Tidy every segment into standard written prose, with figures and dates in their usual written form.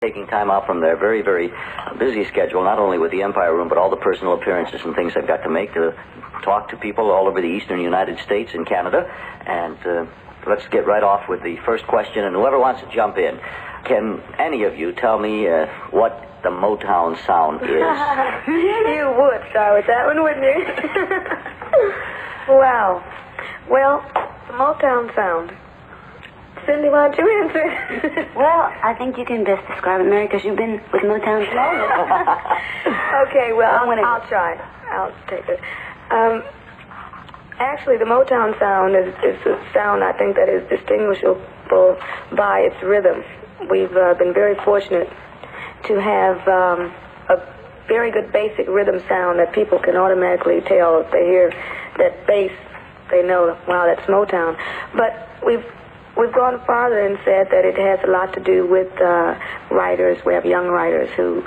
taking time out from their very, very busy schedule, not only with the Empire Room, but all the personal appearances and things they've got to make to talk to people all over the eastern United States and Canada. And let's get right off with the first question, and whoever wants to jump in. Can any of you tell me what the Motown sound is? You would start with that one, wouldn't you? Wow. Well, the Motown sound. Cindy, why don't you answer? Well, I think you can best describe it, Mary, because you've been with Motown so long. Okay, well, I'll try. I'll take it. Actually, the Motown sound is a sound, I think, that is distinguishable by its rhythm. We've been very fortunate to have a very good basic rhythm sound that people can automatically tell if they hear that bass. They know, wow, that's Motown. But we've gone farther and said that it has a lot to do with writers. We have young writers who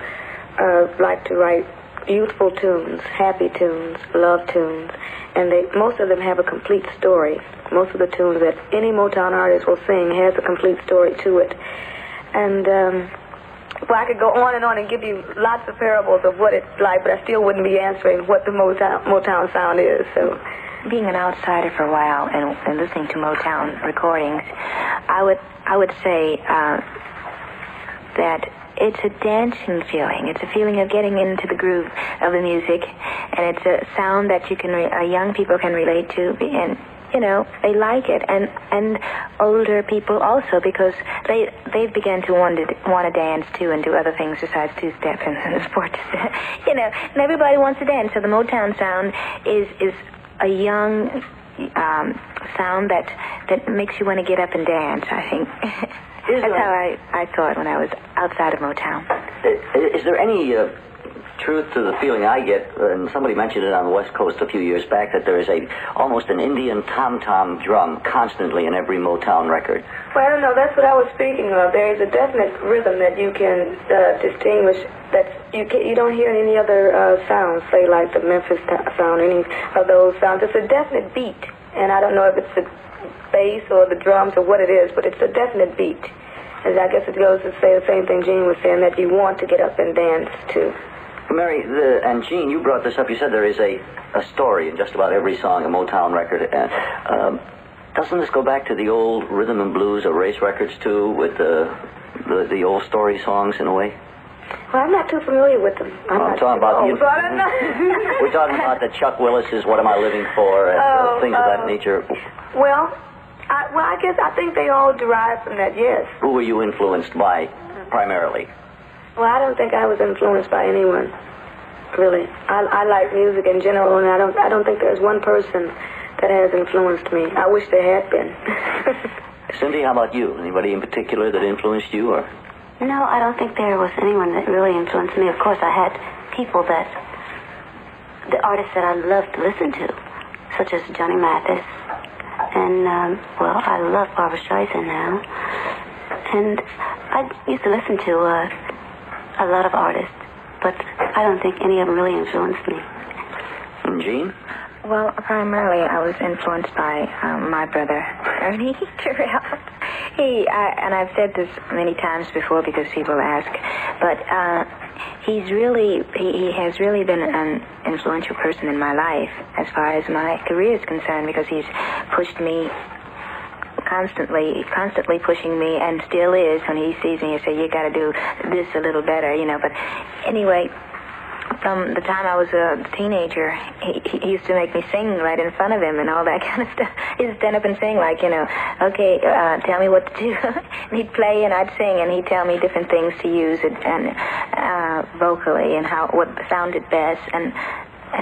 like to write youthful tunes, happy tunes, love tunes, and most of them have a complete story. Most of the tunes that any Motown artist will sing has a complete story to it. And well, I could go on and give you lots of parables of what it's like, but I still wouldn't be answering what the Motown sound is. So, being an outsider for a while and listening to Motown recordings, I would say that it's a dancing feeling. It's a feeling of getting into the groove of the music, and it's a sound that young people can relate to, and you know, they like it, and older people also, because they've begun to want to dance too and do other things besides two-step and sports, you know, and everybody wants to dance. So the Motown sound is a young sound that makes you want to get up and dance, I think. That's how I thought when I was outside of Motown. Is there any truth to the feeling I get, and somebody mentioned it on the West Coast a few years back, that there is almost an Indian tom-tom drum constantly in every Motown record? Well, I don't know. That's what I was speaking of. There is a definite rhythm that you can distinguish that you don't hear in any other sounds, say like the Memphis sound, any of those sounds. It's a definite beat, and I don't know if it's the bass or the drums or what it is, but it's a definite beat. And I guess it goes to say the same thing Gene was saying, that you want to get up and dance too. Mary, and Gene, you brought this up. You said there is a story in just about every song, a Motown record. Doesn't this go back to the old rhythm and blues or race records, too, with the old story songs in a way? Well, I'm not too familiar with them. I'm talking about we're talking about the Chuck Willis's "What Am I Living For" and things of that nature. Well, I guess I think they all derive from that, yes. Who were you influenced by, primarily? Well, I don't think I was influenced by anyone, really. I like music in general, and I don't think there's one person that has influenced me. I wish there had been. Cindy, how about you? Anybody in particular that influenced you, or? No, I don't think there was anyone that really influenced me. Of course, I had people the artists that I loved to listen to, such as Johnny Mathis, and, well, I love Barbra Streisand now. And I used to listen to a lot of artists, but I don't think any of them really influenced me. And Gene? Well, primarily I was influenced by my brother, Ernie Terrell. And I've said this many times before because people ask, but he has really been an influential person in my life as far as my career is concerned, because he's pushed me constantly pushing me, and still is. When he sees me, he say, you got to do this a little better, you know. But anyway, from the time I was a teenager, he used to make me sing right in front of him and all that kind of stuff. He'd stand up and sing like, you know, okay, tell me what to do. And he'd play and I'd sing, and he'd tell me different things to use and vocally, and what sounded best. And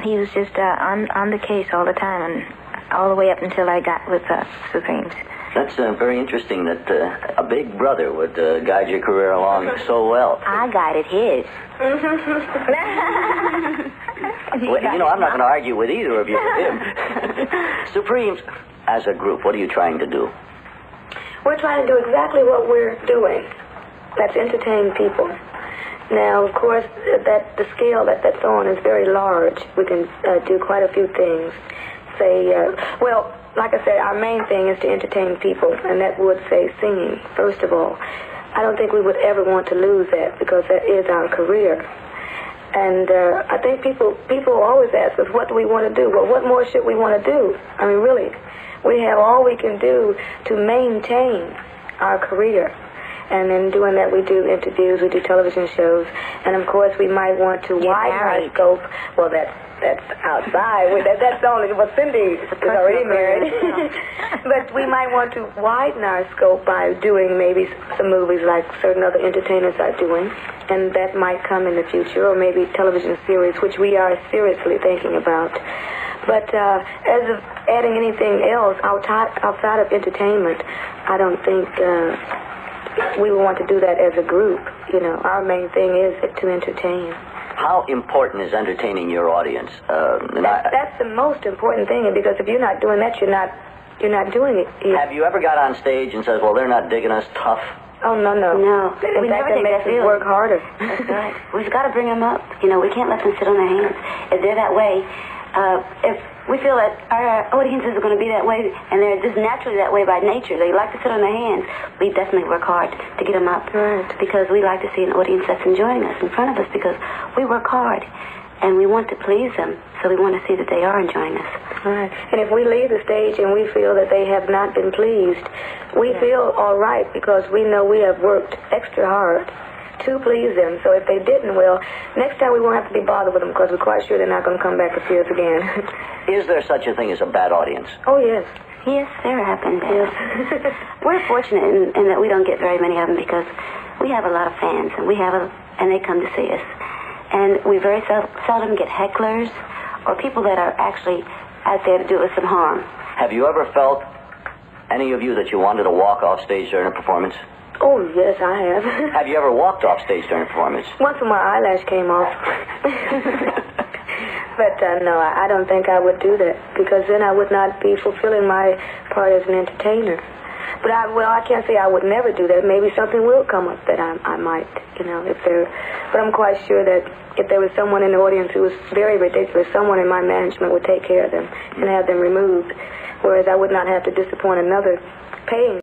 he was just on the case all the time, and all the way up until I got with Supremes. That's very interesting that a big brother would guide your career along so well. I guided his. Well, you know, I'm not going to argue with either of you with him. Supremes, as a group, what are you trying to do? We're trying to do exactly what we're doing. That's entertain people. Now, of course, the scale that's on is very large. We can do quite a few things. Well, like I said, our main thing is to entertain people, and that would say singing, first of all. I don't think we would ever want to lose that because that is our career. And I think people always ask us, what do we want to do? Well, what more should we want to do? I mean, really, we have all we can do to maintain our career. And in doing that, we do interviews, we do television shows, and of course, we might want to widen our scope. Well, that's outside. That's only Cindy is already married. But we might want to widen our scope by doing maybe some movies like certain other entertainers are doing, and that might come in the future, or maybe television series, which we are seriously thinking about. But as of adding anything else outside of entertainment, I don't think we would want to do that as a group. You know, our main thing is to entertain. How important is entertaining your audience? That's the most important thing, because if you're not doing that, you're not doing it. Have you ever got on stage and said, well, they're not digging us, tough? Oh, no. No. In fact, that makes us work harder. That's right. We've got to bring them up. You know, we can't let them sit on their hands. If they're that way, if we feel that our audiences are going to be that way, and they're just naturally that way by nature, they like to sit on their hands, we definitely work hard to get them up. Right. Because we like to see an audience that's enjoying us in front of us, because we work hard, and we want to please them, so we want to see that they are enjoying us. Right. And if we leave the stage and we feel that they have not been pleased, we feel all right, because we know we have worked extra hard to please them. So if they didn't, well, next time we won't have to be bothered with them, because we're quite sure they're not going to come back to see us again. Is there such a thing as a bad audience? Oh, yes. Yes, there have been. Yes. We're fortunate in that we don't get very many of them, because we have a lot of fans, and and they come to see us. And we very seldom get hecklers or people that are actually out there to do us some harm. Have you ever felt, any of you, that you wanted to walk off stage during a performance? Oh, yes, I have. Have you ever walked off stage during a performance? Once when my eyelash came off. But no, I don't think I would do that, because then I would not be fulfilling my part as an entertainer. But I can't say I would never do that. Maybe something will come up that I might, but I'm quite sure that if there was someone in the audience who was very ridiculous, someone in my management would take care of them and have them removed, whereas I would not have to disappoint another paying.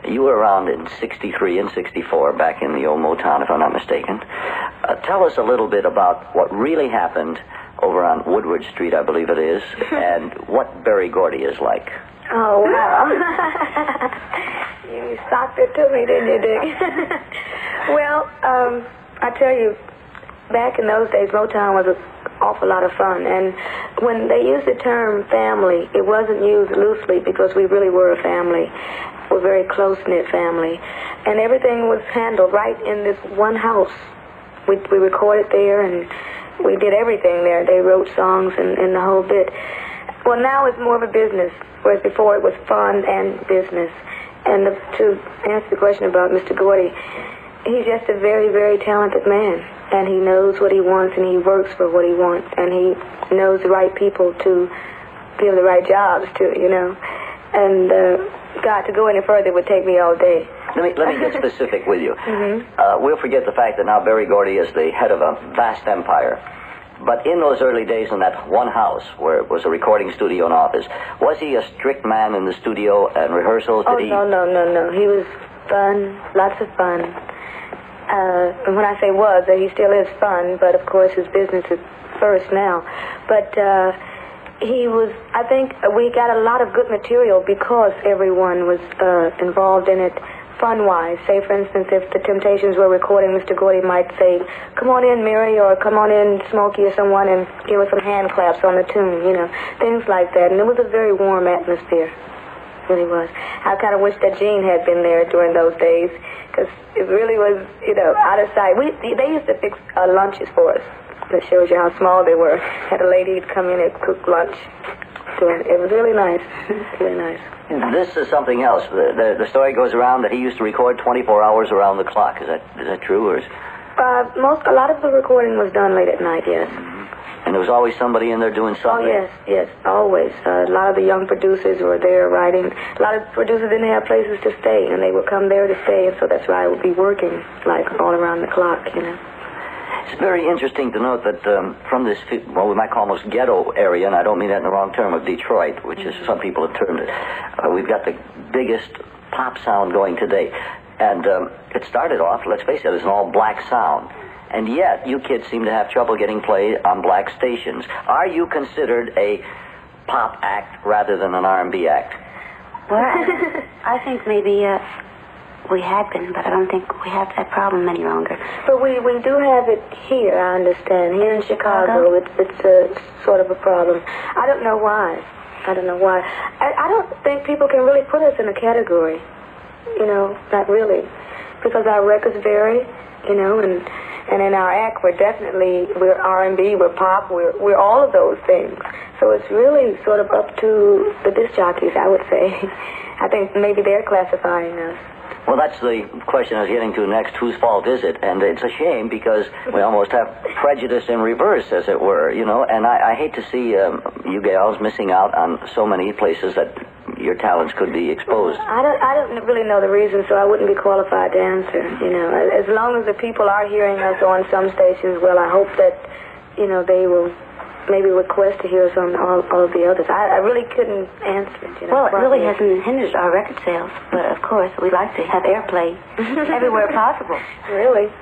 You were around in 63 and 64, back in the old Motown, if I'm not mistaken. Tell us a little bit about what really happened over on Woodward Street, I believe it is, and what Berry Gordy is like. Oh, wow. You socked it to me, didn't you, Dick? Well, I tell you, back in those days, Motown was an awful lot of fun. And when they used the term family, it wasn't used loosely, because we really were a family. We're a very close-knit family. And everything was handled right in this one house. We recorded there, and we did everything there. They wrote songs and the whole bit. Well, now it's more of a business, whereas before it was fun and business. And to answer the question about Mr. Gordy, he's just a very, very talented man. And he knows what he wants, and he works for what he wants. And he knows the right people to give the right jobs to, And, God, to go any further would take me all day. Let me get specific with you. Mm-hmm. We'll forget the fact that now Berry Gordy is the head of a vast empire. But in those early days in that one house where it was a recording studio and office, was he a strict man in the studio and rehearsals? No. He was fun, lots of fun. And when I say was, that he still is fun, but of course his business is first now. But I think we got a lot of good material because everyone was involved in it fun-wise. Say, for instance, if the Temptations were recording, Mr. Gordy might say, "Come on in, Mary," or "Come on in, Smokey," or someone, and give us some hand claps on the tune, things like that. And it was a very warm atmosphere. It really was. I kind of wish that Gene had been there during those days, because it really was, out of sight. They used to fix lunches for us. That shows you how small they were. Had a lady come in and cook lunch. It was really nice. Really nice. This is something else. The story goes around that he used to record 24 hours around the clock. Is that true, or is? A lot of the recording was done late at night. Yes. And there was always somebody in there doing something. Oh yes, always. A lot of the young producers were there writing. A lot of producers didn't have places to stay, and they would come there to stay, and so that's why I would be working like all around the clock. It's very interesting to note that from this, we might call almost ghetto area, and I don't mean that in the wrong term, of Detroit, which is some people have termed it, we've got the biggest pop sound going today. And it started off, let's face it, as an all-black sound. And yet, you kids seem to have trouble getting played on black stations. Are you considered a pop act rather than an R&B act? Well, I think maybe we had been, but I don't think we have that problem any longer. But we do have it here, I understand. Here in Chicago, it's sort of a problem. I don't know why. I don't think people can really put us in a category. Not really. Because our records vary, and in our act, we're R&B, we're pop, we're all of those things. So it's really sort of up to the disc jockeys, I would say. I think maybe they're classifying us. Well, that's the question I was getting to next. Whose fault is it? And it's a shame because we almost have prejudice in reverse, as it were, And I hate to see you gals missing out on so many places that your talents could be exposed. I don't really know the reason, so I wouldn't be qualified to answer. As long as the people are hearing us on some stations, well, I hope that they will maybe request to hear us on all of the others. I really couldn't answer it. Well, it really hasn't hindered our record sales, but of course we like to have airplay everywhere possible. Really?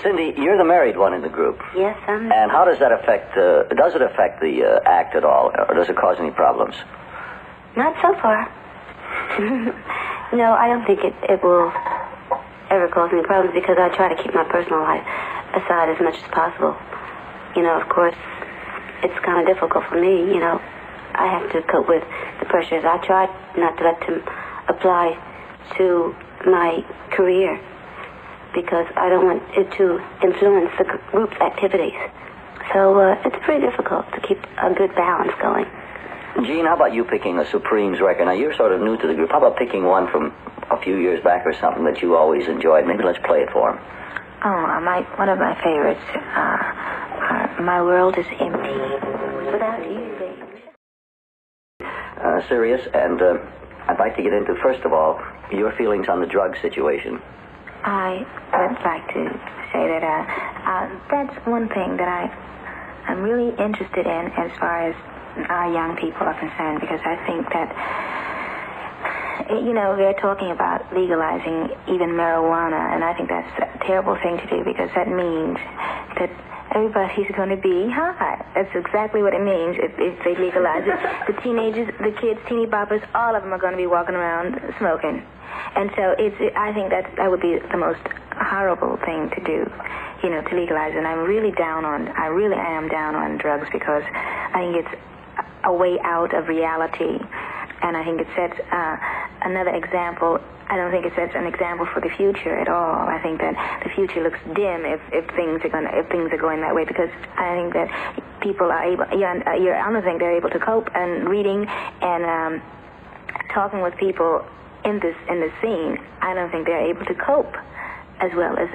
Cindy, you're the married one in the group. Yes, And how does that affect? Does it affect the act at all, or does it cause any problems? Not so far. No, I don't think it will ever cause any problems because I try to keep my personal life aside as much as possible. Of course, it's kind of difficult for me, I have to cope with the pressures. I try not to let them apply to my career because I don't want it to influence the group's activities. So it's pretty difficult to keep a good balance going. Gene, how about you picking a Supremes record? Now, you're sort of new to the group. How about picking one from a few years back or something that you always enjoyed? Maybe let's play it for them. One of my favorites, My World is Empty. Without you, babe. Serious, and I'd like to get into, first of all, your feelings on the drug situation. I would like to say that that's one thing that I'm really interested in as far as our young people are concerned, because I think that, they're talking about legalizing even marijuana, and I think that's a terrible thing to do because that means that everybody's going to be high. That's exactly what it means if they legalize it. The teenagers, the kids, teeny boppers, all of them are going to be walking around smoking. And so I think that would be the most horrible thing to do, to legalize. And I really am down on drugs because I think it's a way out of reality. And I think it sets another example. I don't think it sets an example for the future at all. I think that the future looks dim if things are going that way, because I think that people are able. I don't think they're able to cope. And reading and talking with people in this scene, I don't think they're able to cope as well as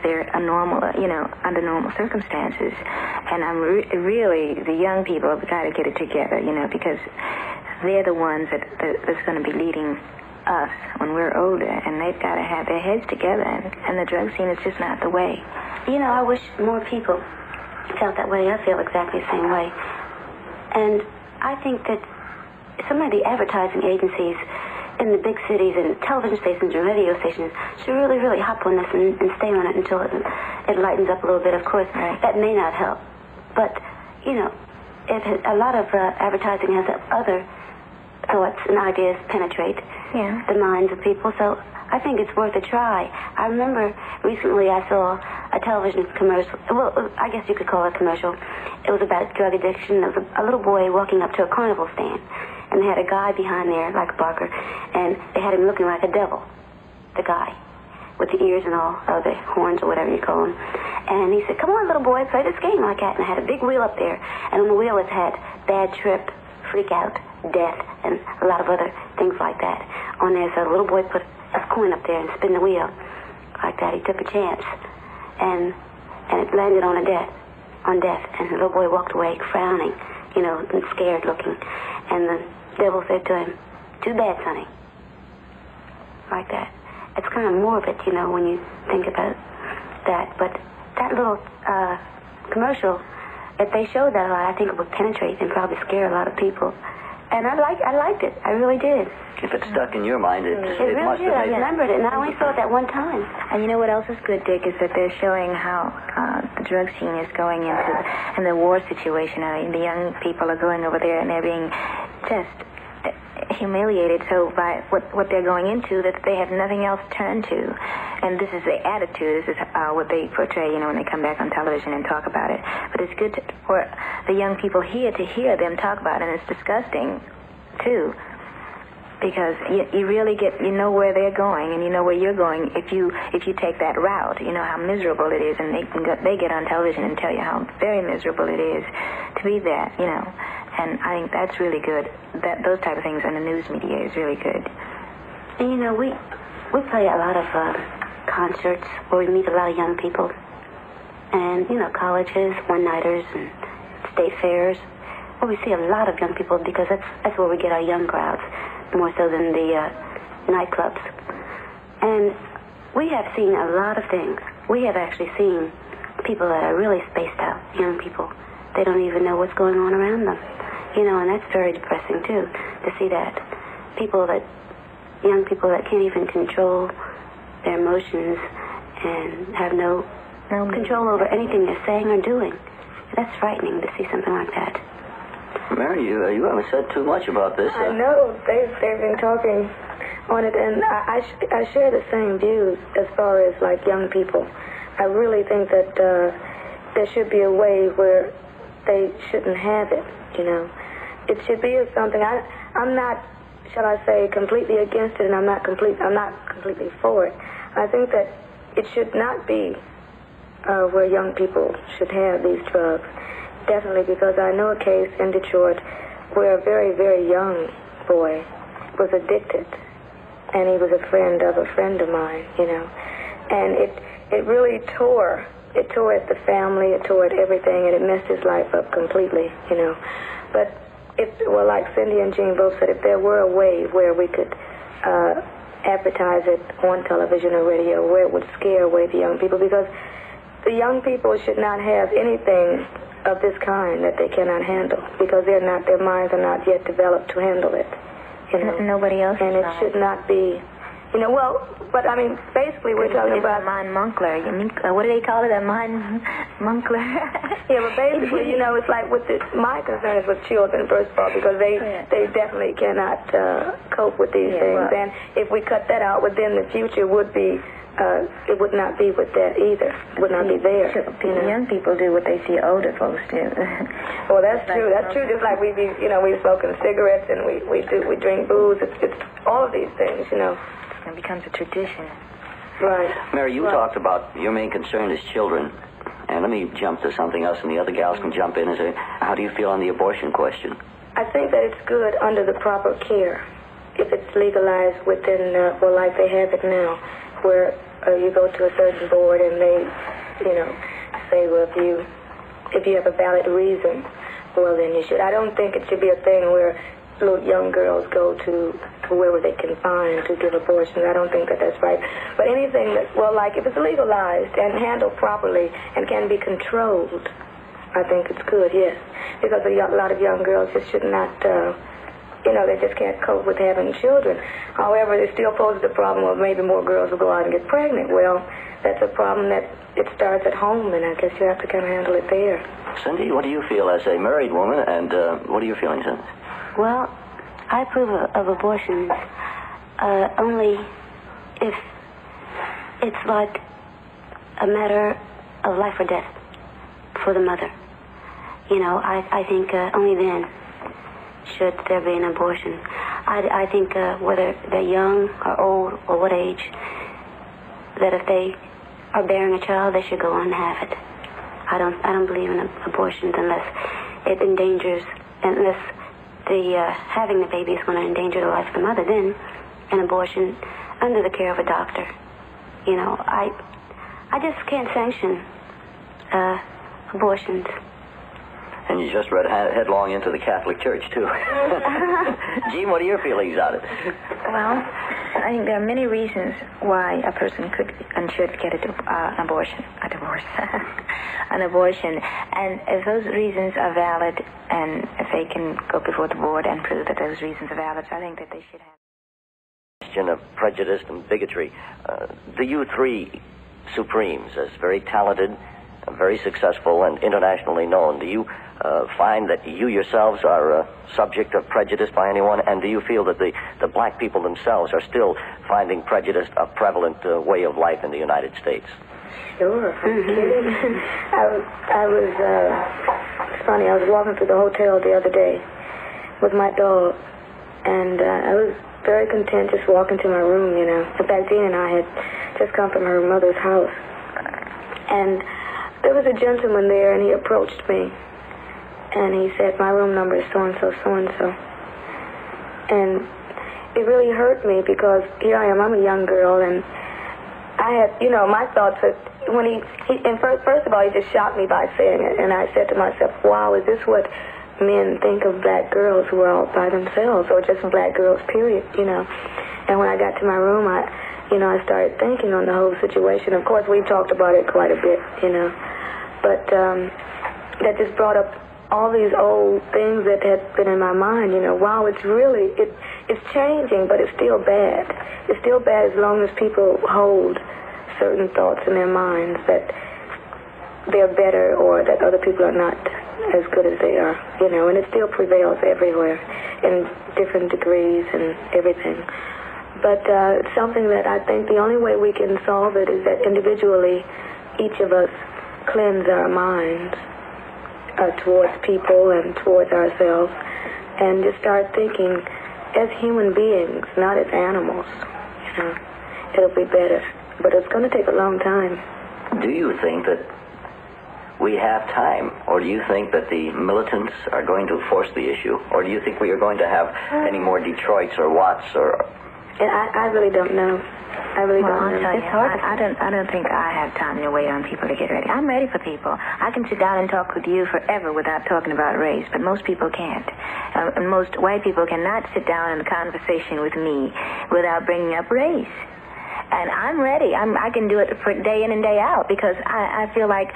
they're under normal circumstances. And I'm really the young people have got to get it together, because they're the ones that's going to be leading us when we're older, and they've got to have their heads together, and the drug scene is just not the way. I wish more people felt that way. I feel exactly the same way. And I think that some of the advertising agencies in the big cities and television stations and radio stations should really, really hop on this and stay on it until it lightens up a little bit. Of course, that may not help. But, a lot of advertising has other thoughts and ideas penetrate the minds of people. So I think it's worth a try. I remember recently I saw a television commercial. Well, I guess you could call it a commercial. It was about drug addiction. There was a little boy walking up to a carnival stand, and they had a guy behind there, like a barker, and they had him looking like a devil, the guy, with the ears and all, or the horns or whatever you call them. And he said, "Come on, little boy, play this game like that." And I had a big wheel up there, and on the wheel it had bad trip, freak out, death, and a lot of other things like that on there. So the little boy put a coin up there and spin the wheel like that. He took a chance, and it landed on death. And the little boy walked away frowning, and scared looking. And the devil said to him, "Too bad, sonny." Like that. It's kind of morbid, when you think about that. But that little commercial, if they showed that a lot, I think it would penetrate and probably scare a lot of people And I liked it. I really did. If it stuck in your mind, it really must did. have I made remembered it, and I only saw it that one time. And you know what else is good, Dick, is that they're showing how the drug scene is going in the war situation. I mean, the young people are going over there and they're being just humiliated so by what they're going into that they have nothing else to turn to. And this is the attitude. This is what they portray, when they come back on television and talk about it. But it's good for the young people here to hear them talk about it, and it's disgusting, too. Because you really you know where they're going, and you know where you're going if you take that route. You know how miserable it is, and they get on television and tell you how very miserable it is to be that. And I think that's really good. That those type of things in the news media is really good. And we play a lot of concerts where we meet a lot of young people, and colleges, one-nighters, and state fairs. Well, we see a lot of young people because that's where we get our young crowds, more so than the nightclubs. And we have seen a lot of things. We have actually seen people that are really spaced out, young people. They don't even know what's going on around them. And that's very depressing, too, to see that. Young people that can't even control their emotions and have no control over anything they're saying or doing. That's frightening to see something like that. Mary, you haven't said too much about this. I know. They've been talking on it, and I share the same views as far as, young people. I really think that there should be a way where they shouldn't have it, It should be something. I'm not, shall I say, completely against it, and I'm not completely for it. I think that it should not be where young people should have these drugs. Definitely, because I know a case in Detroit where a very, very young boy was addicted, and he was a friend of mine, And it really tore at the family, it tore at everything, and it messed his life up completely, But like Cindy and Jean both said, if there were a way where we could advertise it on television or radio, where it would scare away the young people, because the young people should not have anything of this kind that they cannot handle, because their minds are not yet developed to handle it. Nobody else. And it should not be, but I mean, basically we're talking about a mind munkler. What do they call it? A mind munkler. Yeah, but basically, it's like my concern is with children, first of all, because they definitely cannot cope with these things. Well, and if we cut that out, then the future would be. It would not be with that either. It would not be there. Young people do what they see older folks do. Well, that's true. That's true. Just like we smoking cigarettes and we drink booze. It's all of these things, It becomes a tradition. Right. Mary, you talked about your main concern is children. And let me jump to something else, and the other gals can jump in and say, how do you feel on the abortion question? I think that it's good under the proper care. If it's legalized within, like they have it now, where you go to a certain board and they, say, well, if you have a valid reason, well, then you should. I don't think it should be a thing where little young girls go to wherever they can find to give abortions. I don't think that that's right. But anything that, like if it's legalized and handled properly and can be controlled, I think it's good, yes. Because a lot of young girls just should not, they just can't cope with having children. However, it still poses the problem of maybe more girls will go out and get pregnant. Well, that's a problem that it starts at home, and I guess you have to kind of handle it there. Cindy, what do you feel as a married woman, and what are your feelings on this? Well, I approve of abortions only if it's like a matter of life or death for the mother. I think only then should there be an abortion. I think whether they're young or old or what age, that if they are bearing a child, they should go on and have it. I don't believe in abortions unless it endangers, unless having the baby is going to endanger the life of the mother. Then an abortion under the care of a doctor. I just can't sanction abortions. And you just read headlong into the Catholic Church, too. Jean, what are your feelings on it? Well, I think there are many reasons why a person could and should get an abortion. An abortion. And if those reasons are valid, and if they can go before the board and prove that those reasons are valid, I think that they should have. Question of prejudice and bigotry. The you three Supremes, as very talented, very successful, and internationally known, do you find that you yourselves are subject of prejudice by anyone? And do you feel that the black people themselves are still finding prejudice a prevalent way of life in the United States? Sure. I was, it's funny, I was walking through the hotel the other day with my dog, and I was very content just walking to my room, you know. Back then, I had just come from her mother's house. And there was a gentleman there, and he approached me. And he said, my room number is so-and-so, so-and-so. And it really hurt me because here I am, I'm a young girl, and I had, you know, my thoughts that when and first of all, he just shocked me by saying it. And I said to myself, wow, is this what men think of black girls who are all by themselves, or just black girls, period, you know? And when I got to my room, I started thinking on the whole situation. Of course, we talked about it quite a bit, you know. But that just brought up all these old things that had been in my mind, you know. Wow, it's really, it's changing, but it's still bad. It's still bad as long as people hold certain thoughts in their minds that they're better or that other people are not as good as they are, you know. And it still prevails everywhere in different degrees and everything. But it's something that I think the only way we can solve it is that individually each of us cleanse our minds towards people and towards ourselves, and just start thinking as human beings, not as animals. You know, it'll be better, but it's going to take a long time. Do you think that we have time, or do you think that the militants are going to force the issue, or do you think we are going to have any more Detroits or Watts or? I really don't know. I really don't know. It's hard. I don't think I have time to wait on people to get ready. I'm ready for people. I can sit down and talk with you forever without talking about race, but most people can't. And most white people cannot sit down in a conversation with me without bringing up race. And I'm ready. I can do it for day in and day out because I feel like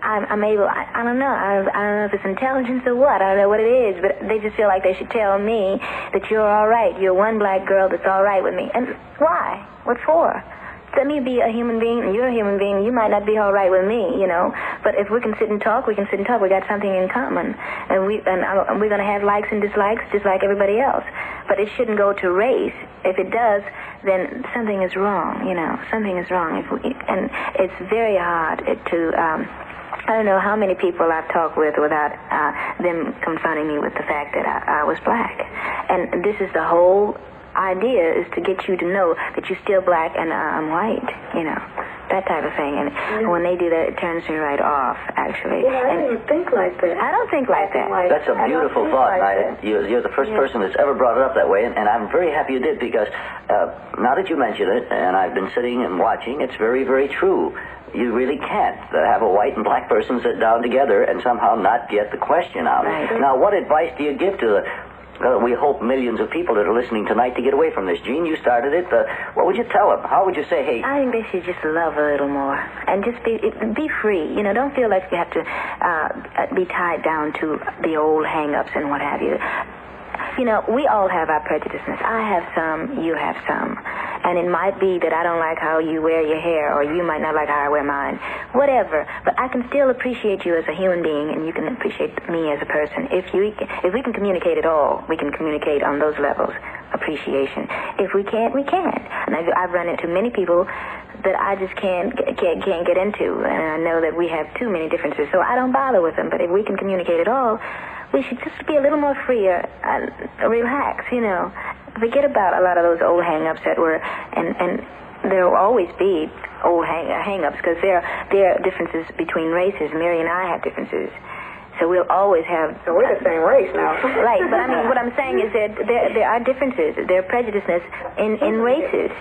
I'm able, I don't know. I don't know if it's intelligence or what. I don't know what it is, but they just feel like they should tell me that you're all right. You're one black girl that's all right with me. And why? What for? Let me be a human being, and you're a human being. You might not be all right with me, you know. But if we can sit and talk, we can sit and talk. We got something in common, and we're going to have likes and dislikes just like everybody else. But it shouldn't go to race. If it does, then something is wrong. You know, something is wrong. And it's very hard to. I don't know how many people I've talked with without them confronting me with the fact that I was black. And this is the whole idea, is to get you to know that you're still black and I'm white, you know, that type of thing. And when they do that, it turns me right off, actually. Yeah, I don't think like that. I don't think like that. That's a beautiful thought, Ida. You're the first person that's ever brought it up that way, and I'm very happy you did, because now that you mention it, and I've been sitting and watching, it's very, very true. You really can't have a white and black person sit down together and somehow not get the question out. Right. Now, what advice do you give to we hope millions of people that are listening tonight to get away from this? Gene, you started it. What would you tell them? How would you say, hey? I think they should just love a little more and just be free. You know, don't feel like you have to be tied down to the old hang-ups and what have you. You know, we all have our prejudices. I have some, you have some. And it might be that I don't like how you wear your hair, or you might not like how I wear mine. Whatever. But I can still appreciate you as a human being, and you can appreciate me as a person. If we can communicate at all, we can communicate on those levels. Appreciation. If we can't, we can't. And I've run into many people that I just can't get into, and I know that we have too many differences, so I don't bother with them. But if we can communicate at all, we should just be a little more freer and relax, you know. Forget about a lot of those old hang-ups that were, and there will always be old hang-ups, because there are differences between races. Mary and I have differences. So we'll always have... So we're the same race now. Right, but I mean, what I'm saying is that there are differences. There are prejudices in races.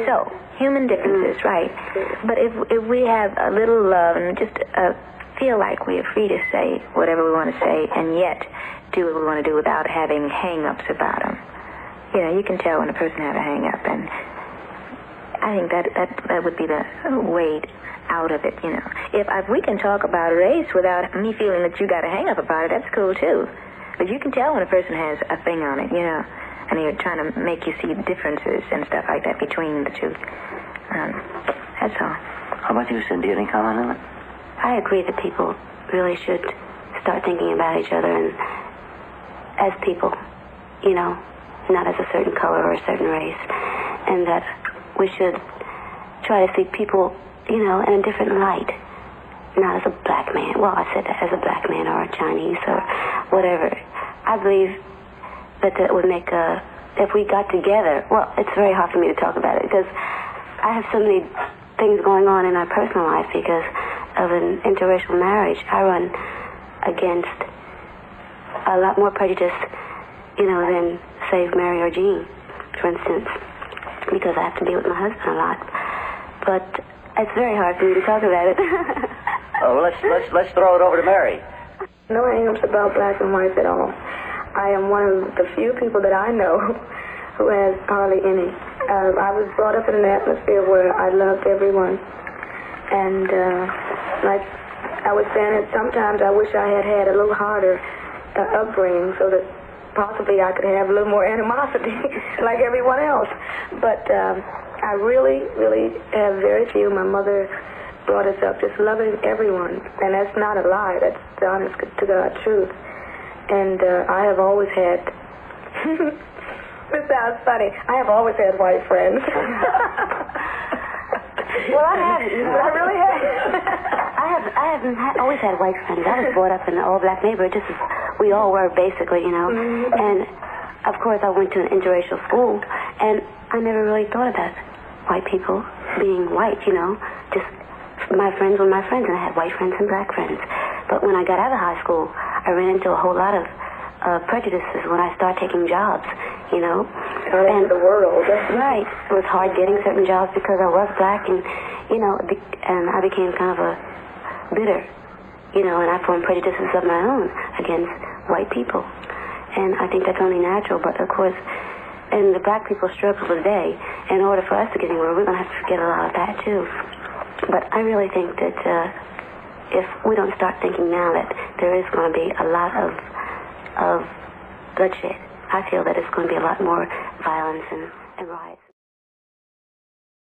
So, human differences, right. But if we have a little love and just feel like we are free to say whatever we want to say, and yet do what we want to do without having hang-ups about them, You know, you can tell when a person had a hang-up, and I think that would be the way out of it, you know. If we can talk about race without me feeling that you got a hang-up about it, that's cool, too. But you can tell when a person has a thing on it, you know, and they're trying to make you see differences and stuff like that between the two. That's all. How about you, Cindy? Any comment on it? I agree that people really should start thinking about each other and as people, you know, not as a certain color or a certain race, and that we should try to see people, you know, in a different light, not as a black man. Well, I said that as a black man or a Chinese or whatever. I believe that would make if we got together, well, it's very hard for me to talk about it because I have so many things going on in my personal life because of an interracial marriage. I run against a lot more prejudice, you know, than, say, Mary or Jean, for instance, because I have to be with my husband a lot. But it's very hard for me to talk about it. Oh, let's throw it over to Mary. No hang-ups about blacks and whites at all. I am one of the few people that I know who has hardly any. I was brought up in an atmosphere where I loved everyone. And like I was saying, sometimes I wish I had had a little harder upbringing so that possibly I could have a little more animosity like everyone else. But I really, really have very few. My mother brought us up just loving everyone. And that's not a lie. That's the honest to God truth. And I have always had... This sounds funny. I have always had white friends. Well, I haven't. I really have. I haven't always had white friends. I was brought up in an all-black neighborhood, just as we all were, basically, you know. Mm-hmm. And, of course, I went to an interracial school, and I never really thought about white people being white, you know. Just my friends were my friends, and I had white friends and black friends. But when I got out of high school, I ran into a whole lot of prejudices when I started taking jobs, you know. And the world. Right. It was hard getting certain jobs because I was black, and, you know, and I became kind of a bitter, you know, and I formed prejudices of my own against white people. And I think that's only natural, but of course, and the black people struggle today. In order for us to get anywhere, we're going to have to forget a lot of that, too. But I really think that if we don't start thinking now that there is going to be a lot of bloodshed, I feel that it's going to be a lot more violence and riots.